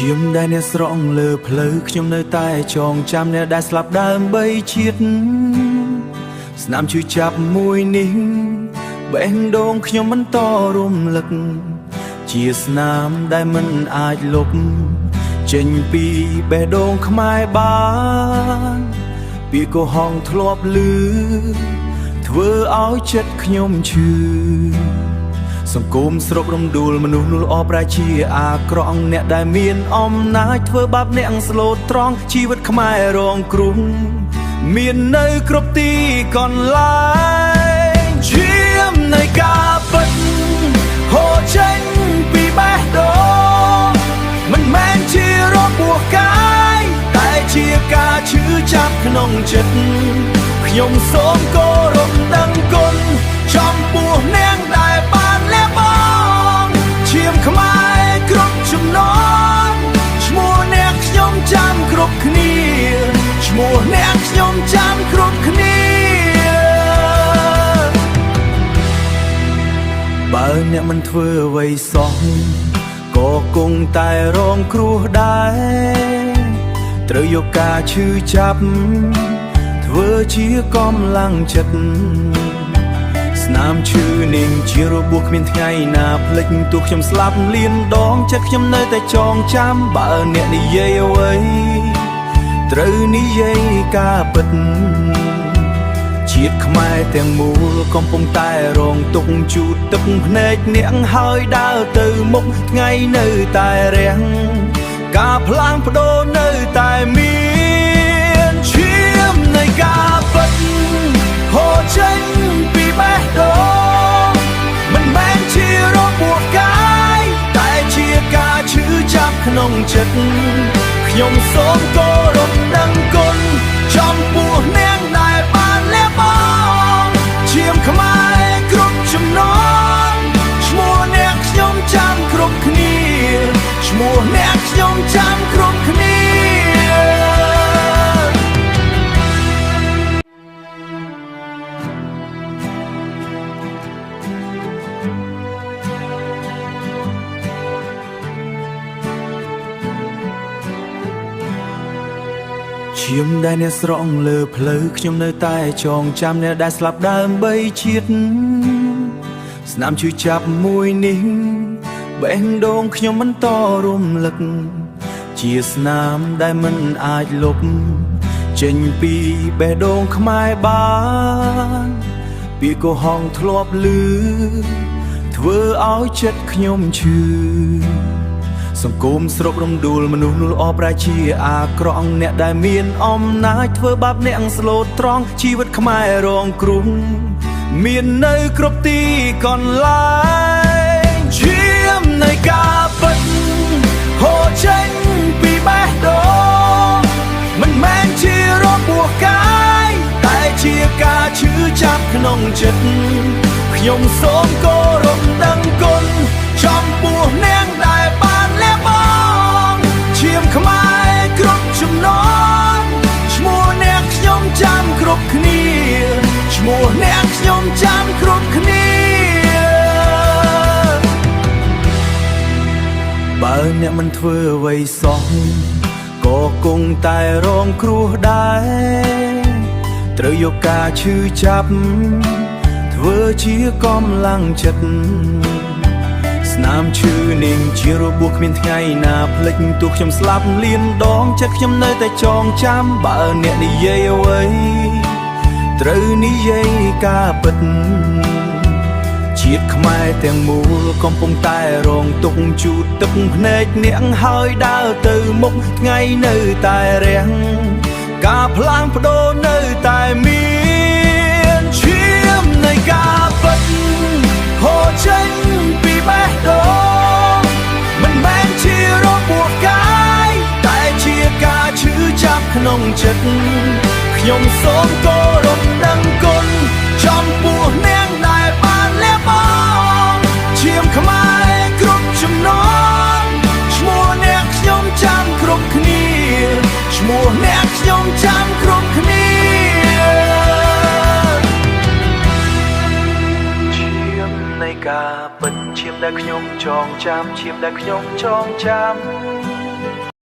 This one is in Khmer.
ឈាមដែលអ្នកស្រង់លើផ្លូវខ្ញុំនៅតែចងចាំអ្នកដែលស្លាប់ដើម្បីជាតិស្នាមឈឺចាប់មួយនេះបេះដូងខ្ញុំបន្តរំលឹកជាស្នាមដែលមិនអាចលុបចេញពីបេះដូងខ្មែរបានពីកុហកធ្លាប់លឺធ្វើឲ្យចិត្តខ្ញុំឈឺសង្គមស្រុករំដួលមនុស្សនោះល្អប្រែជាអាក្រក់អ្នកដែលមានអំណាចធ្វើបាបអ្នកស្លូតត្រង់ជីវិតខ្មែររងគ្រោះមាននៅគ្រប់ទីកន្លែងឈាមនៃការពិតហូរចេញពីបេះដូងមិនមែនជារបួសកាយតែជាការឈឺចាប់ក្នុងចិត្តខ្ញុំសូមគោរពដឹងគុណចំពោះអ្នកដែលបានលះបង់ឈាមខ្មែរគ្រប់ចំណងឈ្មោះអ្នកខ្ញុំចាំគ្រប់គ្នាឈ្មោះអ្នកខ្ញុំចាំគ្រប់គ្នាបើអ្នកមិនធ្វើអ្វីសោះក៏គង់តែរងគ្រោះដែរត្រូវយកការឈឺចាប់ធ្វើជាកម្លាំងចិត្តស្នាមឈឺនឹងជារបួសគ្មានថ្ងៃណាភ្លេចទោះខ្ញុំស្លាប់លានដងចិត្តខ្ញុំនៅតែចងចាំបើអ្នកនិយាយអ្វីត្រូវនិយាយការពិតជាតិខ្មែរទាំងមូលកំពុងតែរងទុក្ខជូតទឹកភ្នែកអ្នកហើយដើរទៅមុខថ្ងៃនៅតែរាំងការផ្លាស់ប្ដូរនៅតែមានឈាមនៃការពិតហូរចេញពីបេះដូងមិនមែនជារបួសកាយតែជាការឈឺចាប់ក្នុងចិត្តខ្ញុំសូមគោរពដឹងគុណចំពោះអ្នកដែលបានលះបង់ឈាមខ្មែរគ្រប់ចំណងឈ្មោះអ្នកខ្ញុំចាំគ្រប់គ្នាឈ្មោះអ្នកខ្ញុំចាំគ្រប់គ្នាឈាមដែលអ្នកស្រង់លើផ្លូវខ្ញុំនៅតែចងចាំអ្នកដែលស្លាប់ដើម្បីជាតិស្នាមឈឺចាប់មួយនេះបេះដូងខ្ញុំបន្តរំលឹកជាស្នាមដែលមិនអាចលុបចេញពីបេះដូងខ្មែរបានពីកុហកធ្លាប់លឺធ្វើឲ្យចិត្តខ្ញុំឈឺសង្គមស្រុករំដួលមនុស្សនោះល្អប្រែជាអាក្រក់អ្នកដែលមានអំណាចធ្វើបាបអ្នកស្លូតត្រង់ជីវិតខ្មែររងគ្រោះមាននៅគ្រប់ទីកន្លែងឈាមនៃការពិតហូរចេញពីបេះដូងមិនមែនជារបួសកាយតែជាការឈឺចាប់ក្នុងចិត្តខ្ញុំសូមគោរពដឹងគុណចំពោះអ្នកដែលបានលះបង់ឈាមខ្មែរគ្រប់ចំណងឈ្មោះអ្នកខ្ញុំចាំគ្រប់គ្នាឈ្មោះអ្នកខ្ញុំចាំគ្រប់គ្នាបើអ្នកមិនធ្វើអ្វីសោះក៏គង់តែរងគ្រោះដែរត្រូវយកការឈឺចាប់ធ្វើជាកម្លាំងចិត្តស្នាមឈឺនឹងជារបួសគ្មានថ្ងៃណាភ្លេចទោះខ្ញុំស្លាប់លានដងចិត្តខ្ញុំនៅតែចងចាំបើអ្នកនិយាយអ្វីត្រូវនិយាយការពិតជាតិខ្មែរទាំងមូលកំពុងតែរងទុក្ខជូតទឹកភ្នែកអ្នកហើយដើរទៅមុខថ្ងៃនៅតែរាំងការផ្លាស់ប្ដូរនៅតែមានឈាមនៃការពិតហូរចេញពីបេះដូងមិនមែនជារបួសកាយតែជាការឈឺចាប់ក្នុងចិត្តខ្ញុំសូមគោរពដឹងគុណចំពោះអ្នកដែលបានលះបង់ឈាមខ្មែរគ្រប់ចំណងឈ្មោះអ្នកខ្ញុំចាំគ្រប់គ្នាឈ្មោះអ្នកខ្ញុំចាំគ្រប់គ្នានៃការពិតឈាមដែលខ្ញុំចងចាំឈាមដែលខ្ញុំចងចាំ